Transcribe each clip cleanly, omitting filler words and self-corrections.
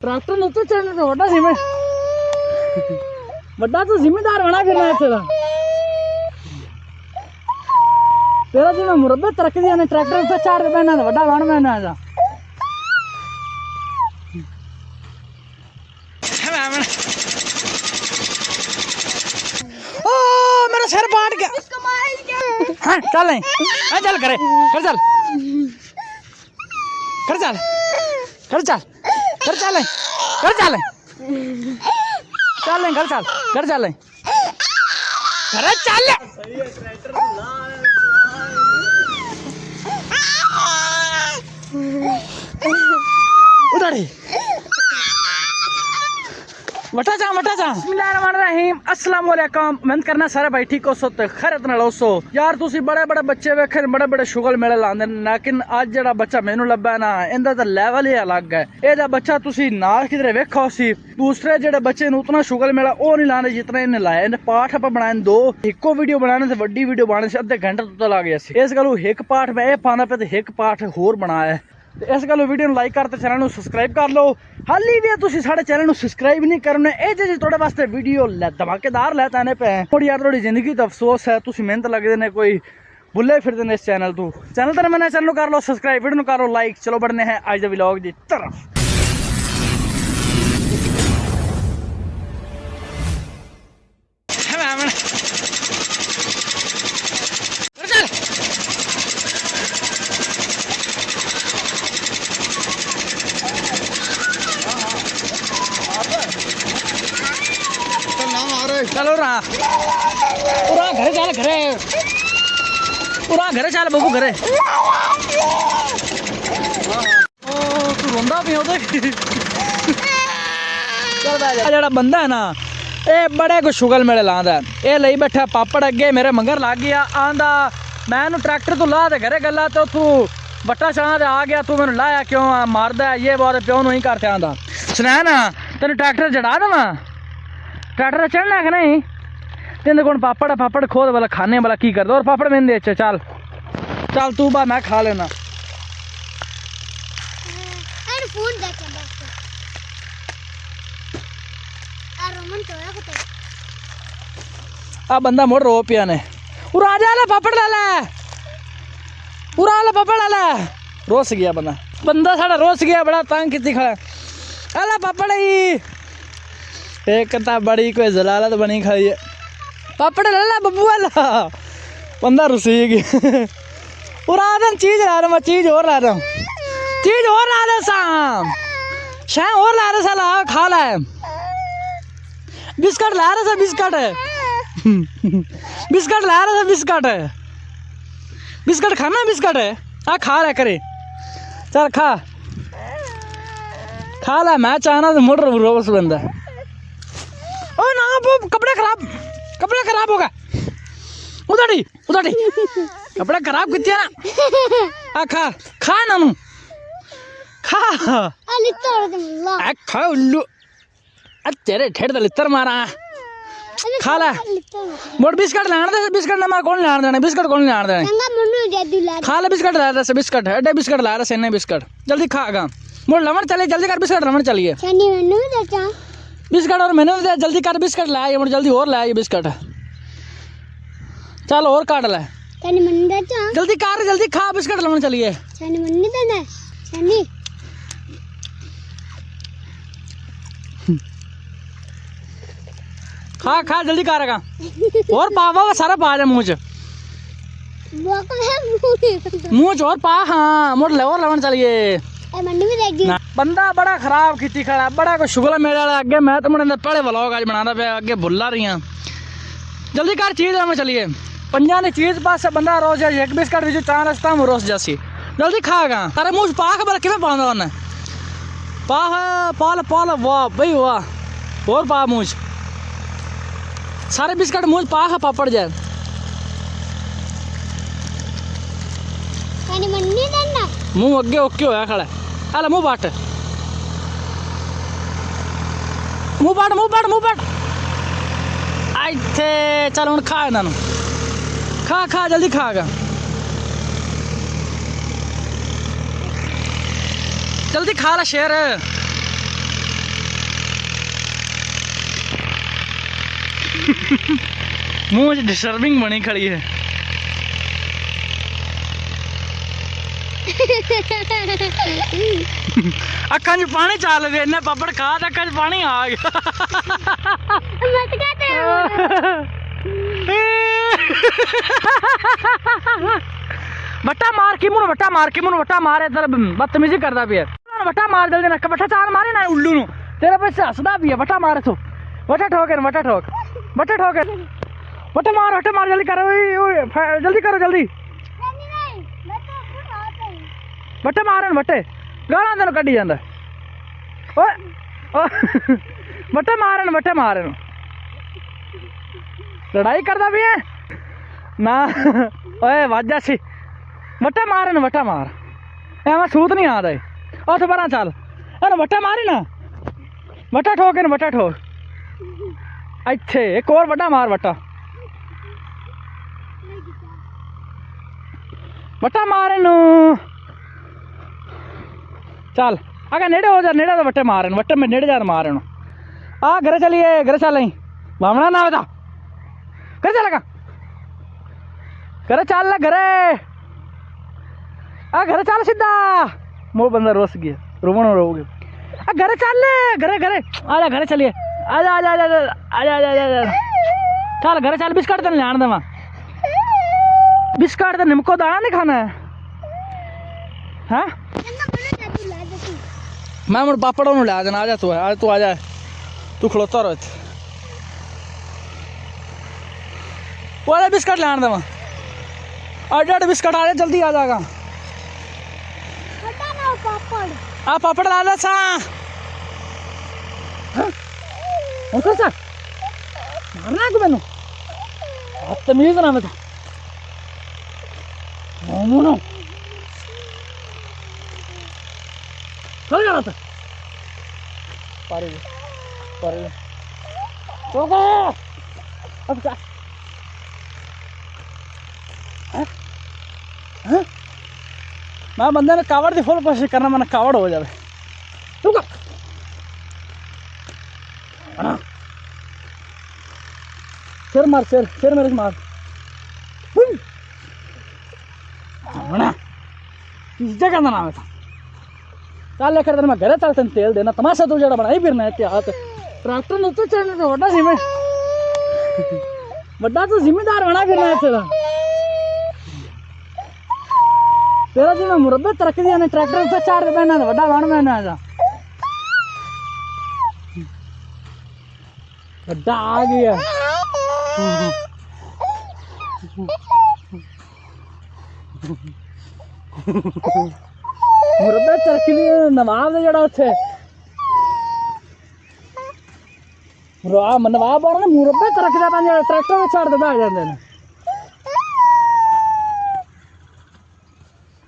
Tractor ने तो चढ़ने तो वड्डा जिम्मे वड्डा तो जिम्मेदार बना फिरना है तेरा तेरा जी मैं मुरब्बे तरक्की दिया ने ट्रैक्टर पे चार के पहना वड्डा बन मैंने आजा ओ मेरा सिर फाट गया हाँ चल नहीं हाँ चल करे कर चल कर चल कर चल कर चल कर चल चल घर चल घर चल घर चल उधर ही वटा जा बिस्मिल्लाहिर्रहमानिर्रहीम अस्सलाम वालेकुम उम्मीद करना सारे भाई ठीक हो सो ते खैरत नाल हो सो यार तुसी बड़े बड़े बच्चे वेखे बड़े बड़े शुगल मेले लांदे लेकिन अज जेड़ा बच्चा मैनू लब्भा ना इंदा ते लेवल ही अलग है एदा बच्चा तुसी नाल किधरे वेखो सी दूसरे जेड़े बच्चे ने उतना शुगल मेला ओ नहीं लाने जितना इन्हें लाया इन्हें पाठ आप बनाए दो इको वीडियो बनाने से वड्डी वीडियो बनाने से अद्धे घंटे तो लग गया सी इस गल एक पाठ मैं पाना पे ते एक पाठ होर बनाया है इस गल वीडियो लाइक करते चैनल सबसक्राइब कर लो हाली भी तुसी साडे चैनल सबसक्राइब नहीं करने ए जे थोड़े वास्ते वीडियो धमाकेदार लैते आने पे थोड़ी यार थोड़ी जिंदगी तो अफसोस है तुसी मेहनत लगदे ने कोई भुले फिरदे ने इस चैनल तो मैंने चैनल कर लो सबसक्राइब वीडियो कर लो लाइक चलो बढ़ने हैं आज द व्लॉग की तरफ चलो रहा पूरा घरे चल घरे पूरा घरे चल बबू घरे ओ तू रोंदा भी हो जेड़ा बंदा है ना ये बड़े को शुगल मेले लांदा ये लई बैठा पापड़ अगे मेरे मंगर लग गया आंदा मैं ट्रैक्टर तो ला दे घरे गला तो तू बट्टा चढ़ा दे आ गया तू मैंने लाया क्यों मारदा ये बात प्यो नहीं करते आंदा सुना ना तेन ट्रैक्टर चढ़ा देवा ट्रैक्टर चढ़ना है कि नहीं तेरे कौन पापड़ खोद वाला खाने वाला की कर दो और पापड़ मैंने दे चल चल तू बा मैं खा लेना आ बंदा मोड़ रो पिया ने उरा जा ले पापड़ ले ले उरा ले पापड़ ले ले रोस गया बंदा साड़ा रोस गया बड़ा तंग कितनी खड़ा अला पापड़ ही एक ता बड़ी कोई जलालत बनी खाई है पापड़ ले ला बब्बू वाला बंदा रुसी गया उरा दन चीज ला रहा चीज और ला रहा चीज और ला रहा शाम शाम और ला रहा साला खा ला बिस्किट ला रहा सा बिस्किट बिस्किट ला रहा सा बिस्किट बिस्किट खाना बिस्किट है आ खा ले करे चल खा ला मैं चाहना तो मोड़ रोस बंदा ओ ना वो कपड़े खराब हो गए उधर ही कपड़े खराब कितने ना आ खा ना नू खा उल्लू तेरे ठेड़ तो लित्तर मारा खा ला मोड़ बिस्किट लाने दे बिस्किट ना मैं कौन लाने देना बिस्किट कौन लाने देना खा ले बिस्किट ला रहा बिस्किट एडे बिस्किट ला रहा से बिस्किट जल्दी खागा मोड़ लमन चले जल्दी कर बिस्किट लमन चलिए बिस्किट और मैंने जल्दी कर बिस्किट लाया मुझे जल्दी और लाया बिस्किट चल और काट ले जल्दी कर जल्दी खा बिस्किट लमन चलिए खा जल्दी करेगा और पावा सारा पा जा मुँह और पा हाँ मोड़ ले और लमन चलिए बंदा बड़ा खराब खेती खड़ा बड़ा कोई शुगल मेरे वाला अगे मैं तो मुझे पहले व्लॉग आज बना पे अगे भुला रही हूँ जल्दी कर चीज में चलिए पंजा ने चीज पास से बंदा रोज एक बिस्किट भी चाह रस्ता में रोस जासी जल्दी खाएगा तारे मुँह पाख बल कि पाँदा उन्हें पाल वाह भाई वाह और पा मुँह सारे बिस्किट मुँह पाख पापड़ जाए मुँह अगे ओके होया खड़ा अल मुँह बाट आई थे चल हम खा इन्हों खा जल्दी खागा जल्दी खा ला शेर मुंह च डिस्टर्बिंग बनी खड़ी है। अखा च पानी चल गया, इन्हें पापड़ खा तो अखा च पानी आ गया। बट्टा मार की मुन, बट्टा मार की मुन, बट्टा मार, इधर बदतमीजी करता भी है। बट्टा मार जल्दी नक्का, बट्टा चाल मारे ना उल्लू नु, तेरे पैसे हंसदा भी है। बट्टा मार तू, बट्टा ठोक, बट्टा ठोक, बट्टा ठोक, बट्टा मार जल्दी करो, जल्दी करो जल्दी। बट्टे मारन, बट्टे गाना तेन कड्डी जांदा। बट्टे मारन लड़ाई करदा भी है ना। ओए वाजा सी, बट्टे मारन, बट्टा मार, एवं सूत नहीं आता। उठ परा चल, अरे बट्टा मारी ना, बट्टा ठोक, बट्टा ठोक इत्थे। एक और बट्टा मार, बट्टा मारन चल। अगर नेड़े हो जा, नेड़े तो बट्टे मारन, बट्टे में नेड़े जा मारन। आ घरे चलिए, घरे चल, बामना ना बता, घर चलेगा, घरे चल, घरे आ, घरे चल सीधा। मोर बंदा रोस गया, रोमन रोगे। आ घरे चल, घरे घरे आजा, घरे चलिए, आजा आजा आजा आजा आजा आजा, चल घरे चल। बिस्कुट तो लान देवा, बिस्कुट तो निमको दाना नहीं खाना है। हाँ मैं मुझे पापड़ ला देना। आजा तू, आज तू आजा, तू खड़ोता रहो। वो आजा बिस्कुट लान देवा, आजा बिस्कुट आ जा, जल्दी आ जाएगा। आ पापड़ ला दे सा, मारना है मैनू, बदतमीज ना मैं मुनो चल जाना था। पारे तो अब क्या मैं बंदे ने कावड़ की फुल कोशिश करना, मैंने कावड़ हो जाए। तू का सिर मार, सिर मेरे मार, जगह का नाम है। चल लेकर तेरे मैं घरे चल, तेन तेल देना, तमाशा तू जरा बनाई फिरना है। ट्रैक्टर ने तो चढ़ने तो बड़ा जिम्मे, बड़ा तो जिम्मेदार बना फिरना है तेरा। तेरा जी मैं मुरब्बे तरक दिया ने, ट्रैक्टर पे 4 रुपए ना बड़ा बन में ना जा, बड़ा आ गया। मुरब्बे तरक दिया नवाब ने जड़ा उथे नवाब और मुरब्बे तरक दिया पांच ट्रैक्टर पे छड़ दे आ जाते हैं।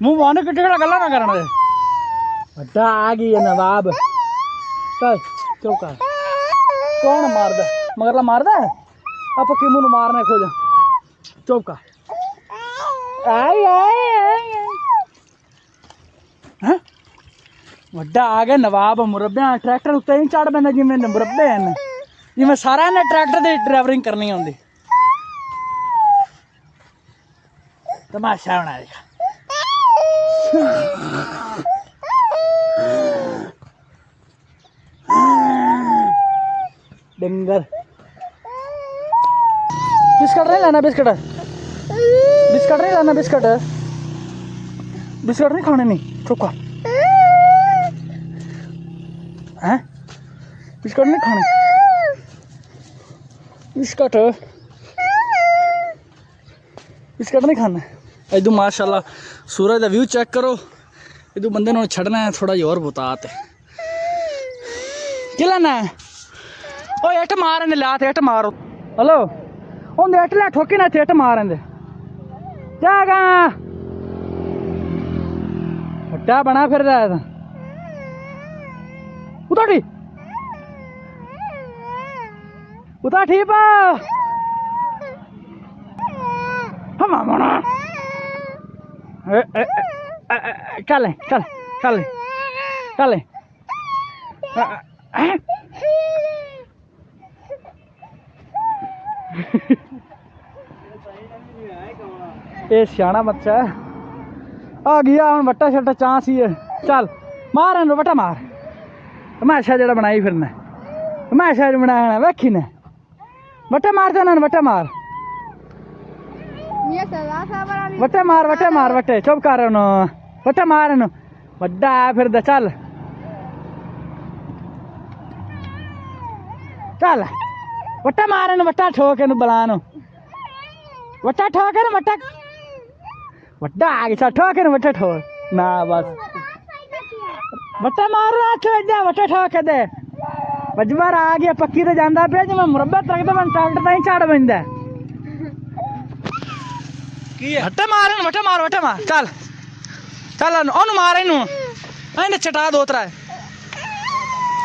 मुंह बाने किट्ठे गल्ला ना करना, बड़ा आ गई है नवाब। चल चौका कौन मारदा, मगरला मारदा आप कि मुंह मारने खोजा। चौका आई आई हैं, बड़ा आ गया नवाब। मुरब्बे ट्रैक्टर उत्ते ही चढ़ पैंदा जिवें मुरब्बे हैं, जिवें सारा ने ट्रैक्टर की ड्राइवरिंग करनी आउंदी। तमाशा होना देखा। डंगर बिस्कुट नहीं लाना, बिस्कुट नहीं लाना, बिस्कुट नहीं खाने, नहीं चुका हैं, बिस्कुट नहीं खाने, बिस्कुट नहीं खाना। इधू माशाल्लाह सूरज का व्यू चेक करो। इधू बंदे ने छड़ना है थोड़ा और बुतात कि लेना है। ओ इट मार ला, इट मारो। हेलो उन्हें इट ला ठोकी ना, इट मार जागा हड्डा बना फिर रहा था। उता ठीक चल चल चल चल ਇਹ ਸਿਆਣਾ ਬੱਚਾ ਆ ਗਿਆ ਹੁਣ ਵੱਟਾ ਛੱਟਾ ਚਾਂਸ ਹੀ ਹੈ ਚੱਲ ਮਾਰ ਇਹਨੂੰ ਵੱਟਾ ਮਾਰ ਤਮਾਸ਼ਾ ਜਿਹੜਾ ਬਣਾਈ ਫਿਰਨਾ ਤਮਾਸ਼ਾ ਜਿਹੜਾ ਬਣਾਇਆ ਵੇਖੀ ਨੇ ਵੱਟਾ ਮਾਰ ਦੇ ਇਹਨਾਂ ਨੂੰ ਵੱਟਾ ਮਾਰ ਵੱਟੇ ਮਾਰ ਵੱਟੇ ਚੁੱਪ ਕਰ ਉਹਨੂੰ ਵੱਟਾ ਮਾਰ ਇਹਨੂੰ ਵੱਡਾ ਆ ਫਿਰਦਾ ਚੱਲ ਚੱਲ ਵੱਟਾ ਮਾਰ ਇਹਨੂੰ ਵੱਟਾ ਠੋਕ ਇਹਨੂੰ ਬਲਾ ਨੂੰ ਵੱਟਾ ਠੋਕ ਇਹਨੂੰ ਵੱਟਾ ਵੱਡਾ ਆ ਗਿਆ ਠੋਕ ਇਹਨੂੰ ਵੱਟਾ ਠੋਕ ਨਾ ਬਸ ਵੱਟਾ ਮਾਰਨਾ ਚਾਹੀਦਾ ਵੱਟਾ ਠੋਕ ਦੇ ਵਜਬਾਰ ਆ ਗਿਆ ਪੱਕੀ ਤੇ ਜਾਂਦਾ ਪਿਆ ਜਿਵੇਂ ਮੁਰੱਬਾ ਤਰਕਦਾ ਮੈਂ ਟਾਕਟ ਤਾਂ ਹੀ ਛੱਡ ਪੈਂਦਾ ਕੀ ਹੈ ਵੱਟਾ ਮਾਰ ਇਹਨੂੰ ਵੱਟਾ ਮਾਰ ਚੱਲ ਚੱਲ ਉਹਨੂੰ ਮਾਰ ਇਹਨੂੰ ਇਹਨੇ ਚਟਾ ਦੋ ਤਰਾ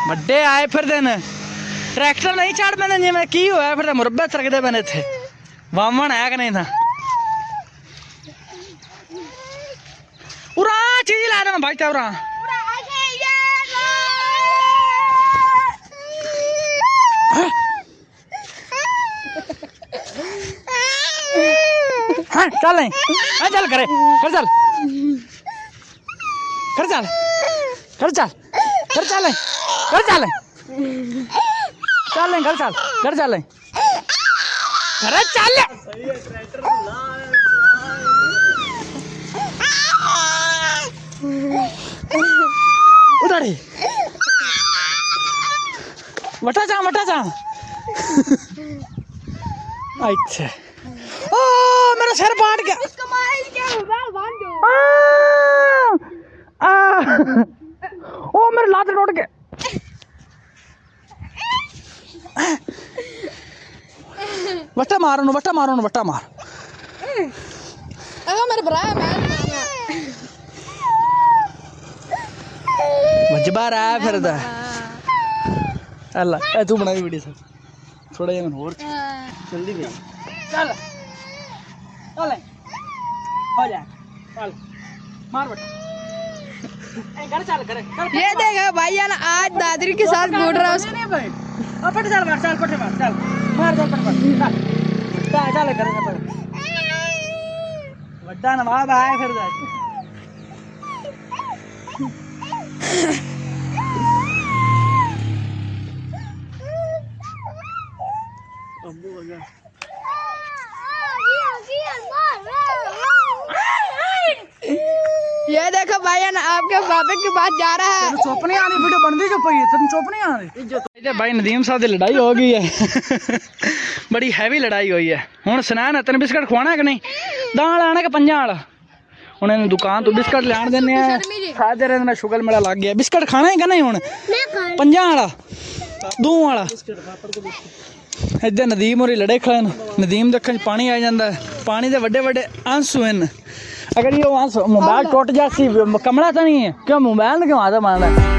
ਵੱਡੇ ਆਏ ਫਿਰਦੇ ਨੇ ਟਰੈਕਟਰ ਨਹੀਂ ਛੱਡ ਪੈਂਦੇ ਜਿਵੇਂ ਕੀ ਹੋਇਆ ਫਿਰ ਮੁਰੱਬੇ ਤਰਕਦੇ ਪਏ ਨੇ ਇੱਥੇ ਵਾਮਣ ਹੈ ਕਿ ਨਹੀਂ ਤਾਂ ਉਰਾ ਚੀਜ਼ ਲੈ ਦੇ ਮੈਂ ਬਾਈਕ ਤੇ ਉਰਾ हाँ चल नहीं चल करे कर चल कर चल कर चल कर चल कर चल चल कर चल कर चल अरे चल उधर ही वटा जा अच्छा मेरा सिर फाट गया ओ मेरे लात टूट गए वट्टा मार मेरे भरा वजबार आया फिर अल्लाह तू बनाई वीडियो सर थोड़ा जिहा और जल्दी भी चल चल हो जा चल मार बेटा घर चल करे ये देखा भाई ना आज दादरी के साथ घूम रहा है नहीं भाई अब पट चल मार चल मार दो पट चल करे वड्डा नवाब आया फिर अब्बू हो गया ये देखो भाई ना आपके बाबे के पास जा रहा है चुप नहीं आनी वीडियो बनती चुप ही तेन चुप नहीं आनी भाई नदीम साहब की लड़ाई हो गई है बड़ी हैवी लड़ाई हुई है हुण सुनान है तेन बिस्किट खवाना कि नहीं दां लाना कि पंजा वाला हुण इन्हूं दुकान तो बिस्किट लैण दिंदे आ खादे रहंदे शुगर मेला लग गया बिस्किट खाना ही कि नहीं हुण पंजा वाला दूं वाला इधर नदीम होरी लड़े खड़े नदीम दे अखां च पानी आ जांदा पानी दे वड्डे वड्डे आंसू हैं अगर ये आंसू मोबाइल टुट जासी कमला तो नहीं है क्यों मोबाइल ने क्यों आदम आना